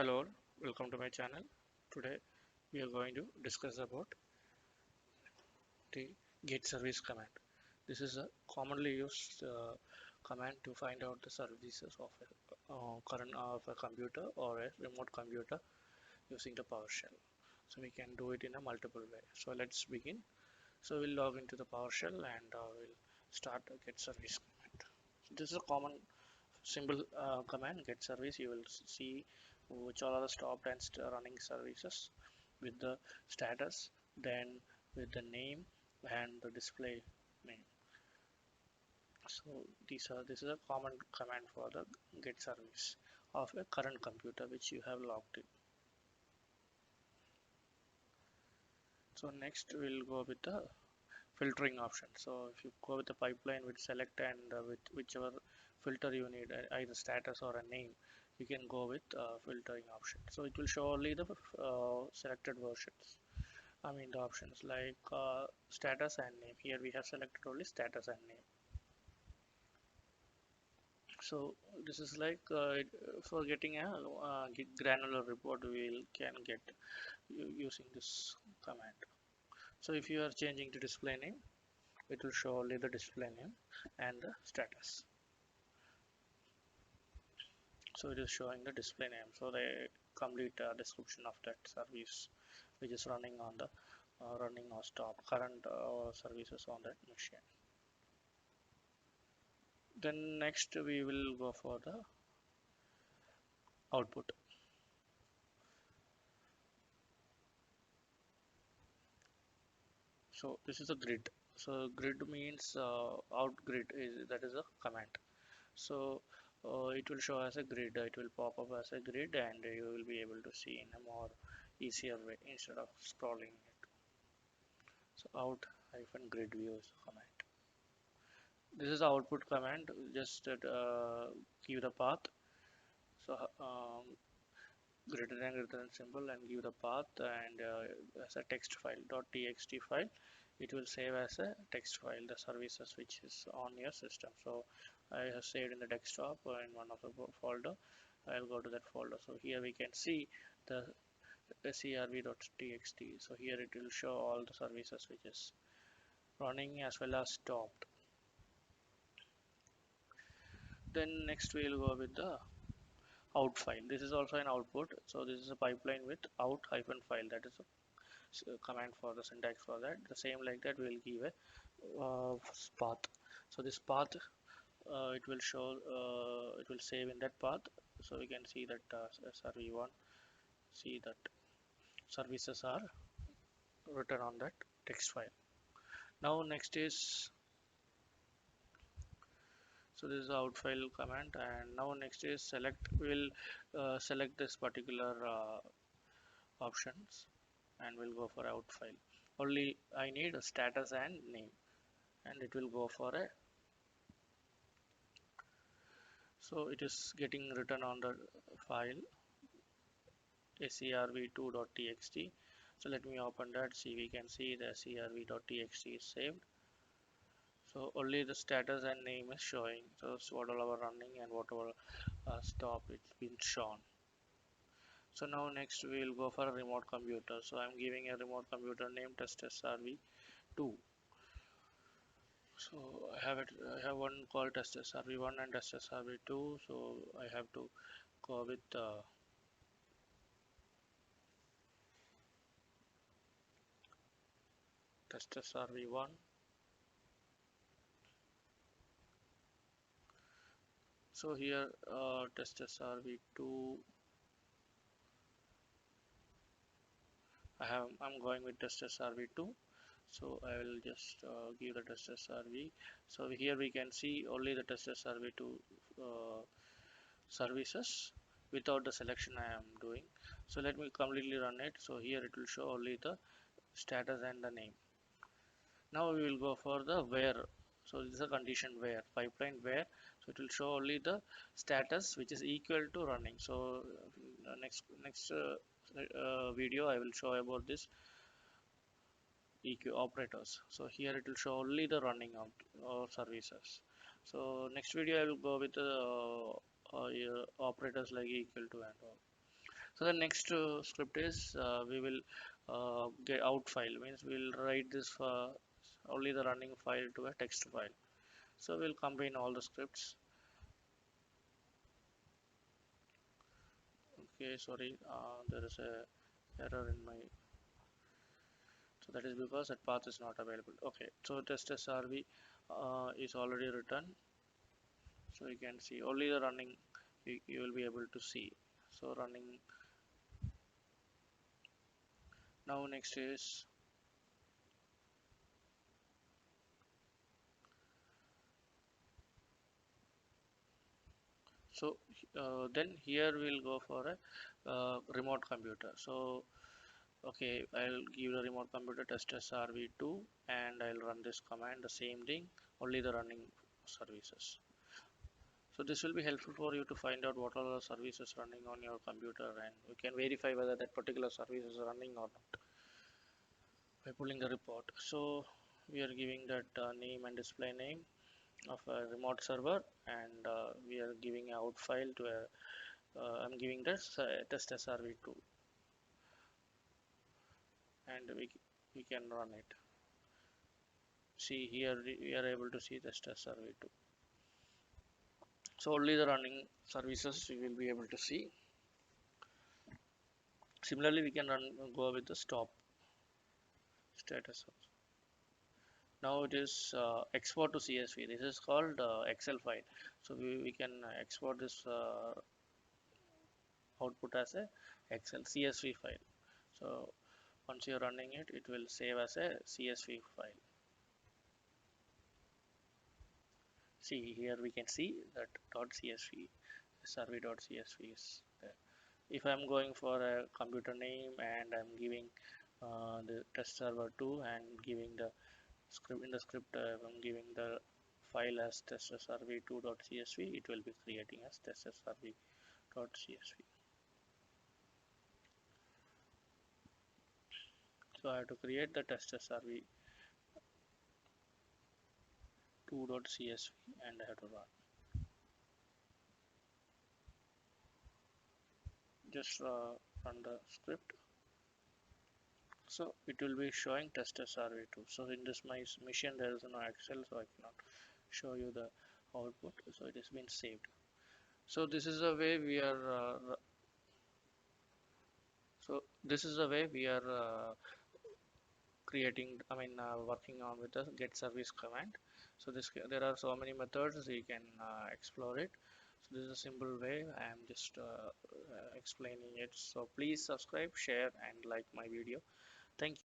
Hello, welcome to my channel. Today we are going to discuss about the get service command. This is a commonly used command to find out the services of a current of a computer or a remote computer using the PowerShell. So we can do it in a multiple way. So let's begin. So we'll log into the PowerShell and we'll start a get service command. So this is a common simple command get service. You will see which all are the stopped and running services with the status, then with the name and the display name. So this is a common command for the get service of a current computer which you have logged in. So next we'll go with the filtering option. So if you go with the pipeline with select and with whichever filter you need, either status or a name, you can go with filtering option. So it will show only the selected versions. I mean the options like status and name. Here we have selected only status and name. So this is like for getting a granular report we can get using this command. So if you are changing the display name, it will show only the display name and the status. So it is showing the display name, so the complete description of that service which is running on the running or stop current services on that machine. Then next we will go for the output. So this is a grid. So grid means out grid is that is a command. So it will show as a grid. It will pop up as a grid, and you will be able to see in a more easier way instead of scrolling it. So out hyphen grid view is the command. This is the output command. Just give the path. So greater than symbol and give the path and as a text file .txt file. It will save as a text file the services which is on your system. So I have saved in the desktop in one of the folder. I'll go to that folder. So here we can see the serv.txt. So here it will show all the services which is running as well as stopped. Then next we'll go with the out file. This is also an output. So this is a pipeline with out hyphen file. That is a command for the syntax for that. The same like that we'll give a path. So this path it will show it will save in that path. So we can see that SRV1 see that services are written on that text file. Now next is so this is the out file command, and now next is select. We'll select this particular options and we'll go for out file. Only I need a status and name, and it will go for a. So it is getting written on the file serv2.txt. So let me open that. See, we can see the serv.txt is saved. So only the status and name is showing. So whatever running and whatever stop it's been shown. So now next we will go for a remote computer. So I'm giving a remote computer name test SRV2. So I have one called test SRV1 and test SRV2. So I have to go with test SRV1. So here test SRV2. I'm going with test SRV2. So I will just give the test SRV. So here we can see only the test SRV2 services without the selection I am doing. So let me completely run it. So here it will show only the status and the name. Now we will go for the where. So this is a condition where pipeline where. So it will show only the status which is equal to running. So next video I will show about this EQ operators. So here it will show only the running out or services. So next video I will go with the operators like equal to and all. So the next script is we will get out file, means we'll write this for only the running file to a text file. So we'll combine all the scripts. Okay, sorry, there is a error in my, so that is because that path is not available. Okay, so test SRV is already written, so you can see only the running you will be able to see. So running. Now next is, so then here we'll go for a remote computer. So okay, I'll give the remote computer test SRV2 and I'll run this command, the same thing, only the running services. So this will be helpful for you to find out what are the services running on your computer, and you can verify whether that particular service is running or not by pulling the report. So we are giving that name and display name of a remote server, and we are giving a out file to a I'm giving this test SRV2, and we can run it. See here we are able to see test SRV2. So only the running services you will be able to see. Similarly, we can go with the stop status. Now it is export to CSV. This is called Excel file. So we can export this output as a Excel CSV file. So once you're running it, it will save as a CSV file. See here we can see that .csv, survey.csv is there. If I'm going for a computer name and I'm giving the test server 2 and giving the script, in the script I'm giving the file as testsrv2.csv, it will be creating as testsrv.csv. So I have to create the testsrv2.csv and I have to run. Just run the script. So it will be showing testsrv2. So in this my machine there is no Excel, so I cannot show you the output. So it has been saved. So this is the way we are creating, working on with the get service command. So there are so many methods you can explore it. So this is a simple way I am just explaining it. So please subscribe, share and like my video. Thank you.